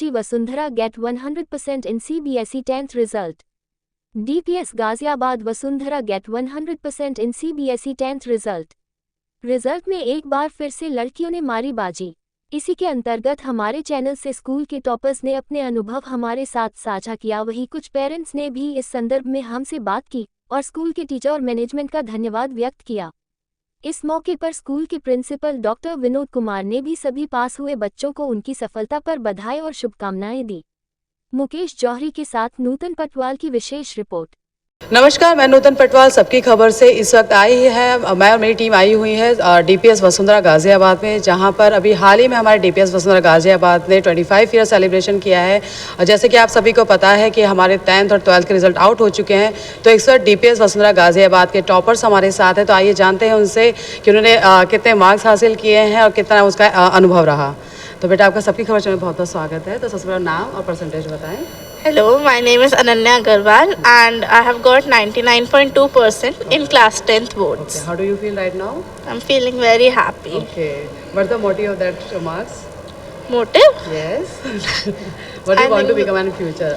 बच्ची Vasundhara get 100% in CBSE 10th result. DPS Ghaziabad Vasundhara get 100% in CBSE 10th result. Result में एक बार फिर से लड़कियों ने मारी बाजी। इसी के अंतर्गत हमारे चैनल से स्कूल के टॉपर्स ने अपने अनुभव हमारे साथ साझा किया। वहीं कुछ पेरेंट्स ने भी इस संदर्भ में हमसे बात की और स्कूल के टीचर और मैनेजमेंट का धन्यवाद व्यक्त किया। इस मौके पर स्कूल के प्रिंसिपल डॉक्टर विनोद कुमार ने भी सभी पास हुए बच्चों को उनकी सफलता पर बधाई और शुभकामनाएं दी। मुकेश जौहरी के साथ नूतन पटवाल की विशेष रिपोर्ट। नमस्कार, मैं नूतन पटवाल सबकी खबर से इस वक्त आई है। मैं और मेरी टीम आई हुई है डीपीएस वसुंधरा गाजियाबाद में, जहां पर अभी हाल ही में हमारे डीपीएस वसुंधरा गाजियाबाद ने 25 ईयर सेलिब्रेशन किया है। और जैसे कि आप सभी को पता है कि हमारे 10th और 12th के रिजल्ट आउट हो चुके हैं, तो इस वक्त डीपीएस वसुंधरा गाजियाबाद के टॉपर्स हमारे साथ हैं। तो आइए जानते हैं उनसे कि उन्होंने कितने मार्क्स हासिल किए हैं और कितना उसका अनुभव रहा। तो बेटा, आपका सबकी खबर में बहुत बहुत स्वागत है। तो सबसे पहले नाम और परसेंटेज बताएं। Hello, my name is Ananya Agarwal and I have got 99.2% in class 10th boards. Okay, how do you feel right now? I'm feeling very happy. Okay, what's the motive of that marks? Motive? Yes. What do you want to become in future?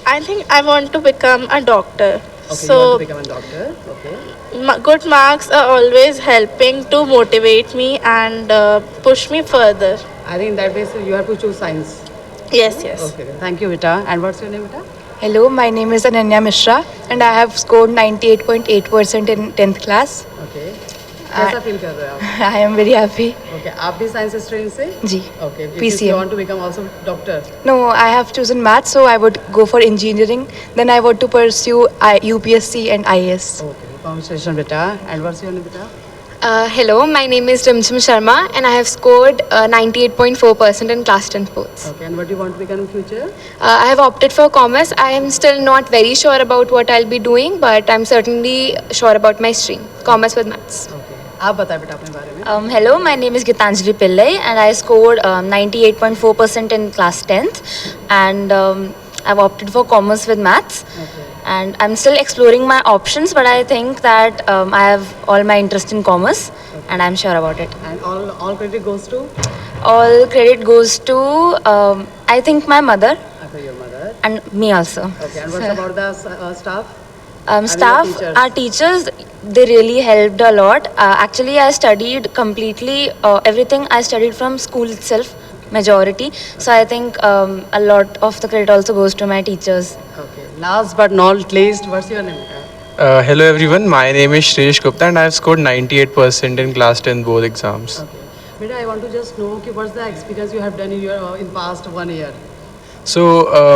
I think I want to become a doctor. Okay, So, you want to become a doctor? Okay. Good marks are always helping to motivate me and push me further. I think in that case you have to choose science. Yes, yes. Okay, thank you, Vita. And what's your name, Vita? Hello, my name is Ananya Mishra and I have scored 98.8% in 10th class. Okay. कैसा feel कर रहे हो आप? I am very happy. Okay, आप भी science stream से? जी. Okay. PCM. You want to become also doctor? No, I have chosen maths, so I would go for engineering. Then I want to pursue UPSC and IAS. Okay, congratulations, Vita. And what's your name, Vita? Hello, my name is Rimchim Sharma and I have scored 98.4% in class 10th boards. Okay, and what do you want to become in future? I have opted for commerce. I am still not very sure about what I'll be doing, but I'm certainly sure about my stream, commerce with maths. Okay. आप बताएं बेटा अपने बारे में। Hello, my name is Gitanjali Pillai and I scored 98.4% in class 10th and I've opted for commerce with maths. Okay. And I'm still exploring my options, but I think that I have all my interest in commerce and I'm sure about it. And all credit goes to? All credit goes to I think my mother Okay, your mother. and me also. Okay, and what's about the staff? Staff, teachers? our teachers, they really helped a lot. Actually, I studied completely everything I studied from school itself, majority. So I think a lot of the credit also goes to my teachers. Okay. Last but not least, what's your name? Hello everyone, my name is Shreesh Gupta and I have scored 98% in class 10 board exams. Okay. Beta, I want to just know what's the experience you have done in your in past 1 year. So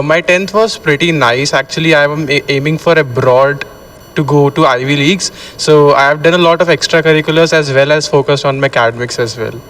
my 10th was pretty nice. Actually, I am aiming for abroad to go to Ivy Leagues. So I have done a lot of extracurriculars as well as focused on my academics as well.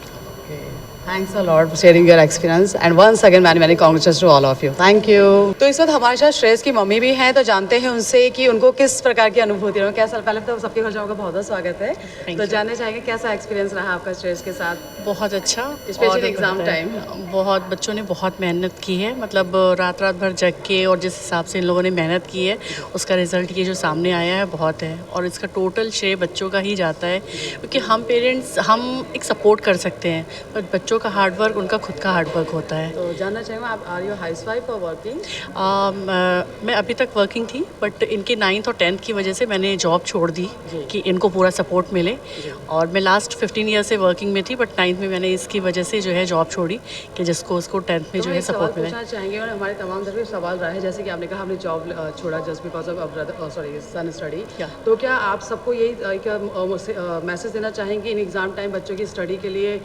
Thanks a lot for sharing your experience and once again many congratulations to all of you. Thank you. तो इस वक्त हमारे साथ श्रेयस की mummy भी हैं, तो जानते हैं उनसे कि उनको किस प्रकार की अनुभूति रही। कैसा, पहले तो सबके घर जाओगे, बहुत बहुत स्वागत है। तो जानना चाहेंगे कैसा एक्सपीरियंस रहा आपका श्रेयस के साथ? बहुत अच्छा, स्पेशली एग्जाम टाइम। बहुत बच्चों ने बहुत मेहनत की है, मतलब रात भर जग के, और जिस हिसाब से इन लोगों ने मेहनत की है उसका रिज़ल्ट ये जो सामने आया है बहुत है। और इसका टोटल श्रेय बच्चों का ही जाता है, क्योंकि हम पेरेंट्स हम एक सपोर्ट कर सकते हैं, पर बच्चों का हार्ड वर्क उनका खुद का हार्ड वर्क होता है। तो जानना चाहेंगे आप आर यू हाउसवाइफ और वर्किंग? मैं अभी तक वर्किंग थी, बट इनके 9th और 10th की वजह से मैंने जॉब छोड़ दी कि इनको पूरा सपोर्ट मिले। और मैं लास्ट 15 ईयर से वर्किंग में थी, बट 9th में मैंने इसकी वजह से जो है जॉब छोड़ी कि जिसको उसको 10th में जो है सपोर्ट मिले। पूछना चाहेंगे, और हमारे तमाम तरफ सवाल रहा है, जैसे कि आपने कहा आपने जॉब छोड़ा just because of son study. तो क्या आप सबको यही मैसेज देना चाहेंगे इन एग्ज़ाम टाइम बच्चों की स्टडी के लिए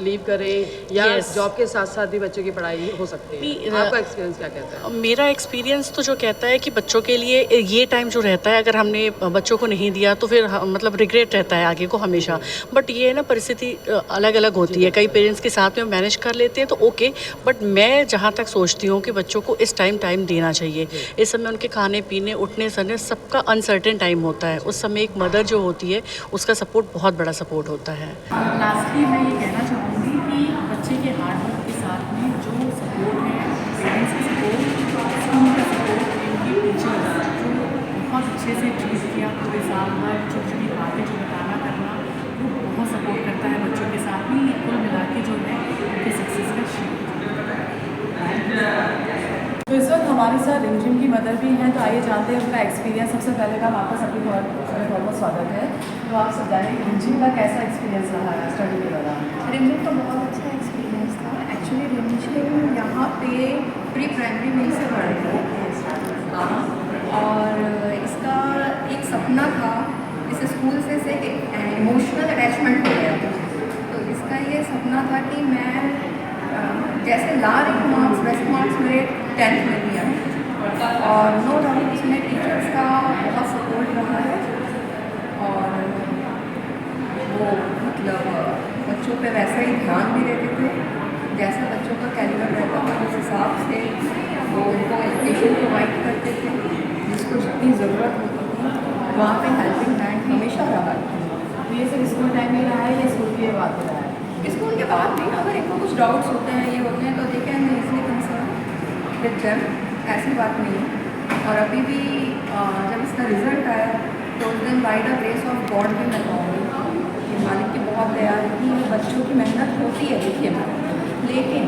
लीव करें, या जॉब के साथ साथ भी बच्चों की पढ़ाई हो सकती है? आपका एक्सपीरियंस क्या कहता है? मेरा एक्सपीरियंस तो जो कहता है कि बच्चों के लिए ये टाइम जो रहता है, अगर हमने बच्चों को नहीं दिया तो फिर मतलब रिग्रेट रहता है आगे को हमेशा। बट ये ना परिस्थिति अलग अलग होती है, कई पेरेंट्स के साथ में मैनेज कर लेते हैं तो ओके, बट मैं जहाँ तक सोचती हूँ कि बच्चों को इस टाइम देना चाहिए। इस समय उनके खाने पीने, उठने सरने सबका अनसर्टेन टाइम होता है। उस समय एक मदर जो होती है उसका सपोर्ट बहुत बड़ा सपोर्ट होता है। लास्टली मैं ये कहना चाहूँगी कि बच्चे के हार्ड वर्क के साथ में जो सपोर्ट है, पेरेंट्स का सपोर्ट, स्कूल का सपोर्ट, इनकी टीचर्स जो बहुत अच्छे से ट्रीट किया पूरे साल भर, छोटी छोटी बातें जो बताना करना, वो बहुत सपोर्ट करता है बच्चों के साथ में। ये कुल मिला के जो है उनके सक्सेस का श्रेय। आइए जानते हैं उनका एक्सपीरियंस। सबसे पहले का आपका सभी बहुत बहुत स्वागत है। तो आप सब जानिए रिमझिम का कैसा एक्सपीरियंस रहा है स्टडी के दौरान? रिमझिम का बहुत अच्छा एक्सपीरियंस था। एक्चुअली रिमझिम यहाँ पे प्री प्राइमरी में से पढ़ रही है और इसका एक सपना था, इस स्कूल से एक इमोशनल अटैचमेंट हो गया था। तो इसका ये सपना था कि मैं जैसे ला रही हूँ मार्क्स वैसे मार्क्स मेरे 10th में भी आए और नो डाउट इसमें टीचर्स का बहुत सपोर्ट रहा है और वो मतलब बच्चों पे वैसा ही ध्यान भी देते थे जैसा बच्चों का कैलिबर रहता था, उस हिसाब से वो उनको एजुकेशन प्रोवाइड करते थे जिसको जितनी ज़रूरत होती थी। वहाँ पे हेल्पिंग हैंड हमेशा रहा। तो ये सिर्फ स्कूल टाइम में रहा है या स्कूल के बाद में रहा है? स्कूल के बाद भी अगर इनको कुछ डाउट्स होते हैं ये होते हैं तो they can easily concern with them, ऐसी बात नहीं है। और अभी भी जब इसका रिजल्ट आया तो उस दिन by the grace of God भी मैं कहूँगी कि मालिक की बहुत दया है कि बच्चों की मेहनत होती है। देखिए लेकिन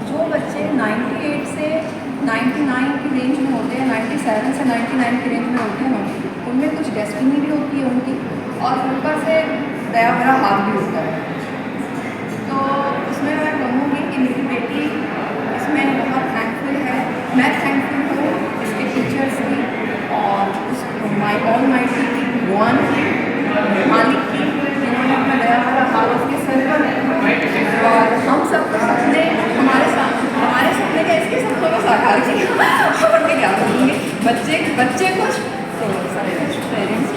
जो बच्चे 98 से 99 की रेंज में होते हैं, 97 से 99 की रेंज में होते हैं, उनमें कुछ डेस्टिनी भी होती है उनकी और ऊपर से दया भरा हाथ भी होता है। तो उसमें मैं कहूँगी कि मेरी बेटी इसमें बहुत थैंकफुल है। मैं थैंकफुल हूँ इसके टीचर्स की और उस ऑलमाइटी की, भगवान की, मालिक की, जिन्होंने अपना दया भरा हाथ उसके सर पर रखा और हम सब सपने हमारे सपने का इसके सपनों को साकार किया। और मैं क्या कहूँगी, बच्चे कुछ तो सारे पेरेंट्स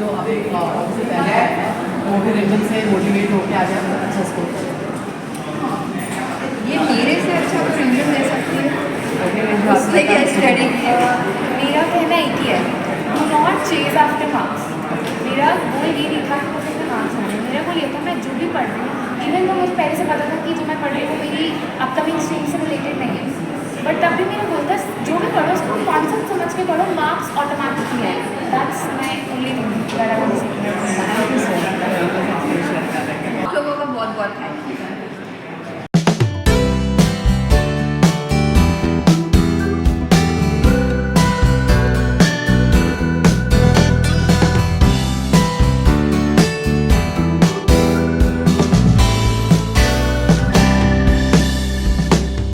जो अभी सबसे पहले वो भी रिमझिम से मोटिवेट होकर आ जाए अच्छा स्कोर करें। ये मेरे से अच्छा तो रिमझिम ले सकती है उससे क्या स्टडी। मेरा कहना एक ही है, do not chase after marks. मेरा गोल ये नहीं था कि मुझे अपने मार्क्स आने, मेरा गोल ये था मैं जो भी पढ़ रही हूँ, इवन तो मुझे पहले से पता था कि जो मैं पढ़ रही हूँ मेरी अपकमिंग स्ट्रीम से रिलेटेड नहीं है, बट तब भी मेरा गोल था जो भी पढ़ो उसको कॉन्सेप्ट समझ के पढ़ो, मार्क्स ऑटोमेटिकली आए। That's my only thing that I want to से।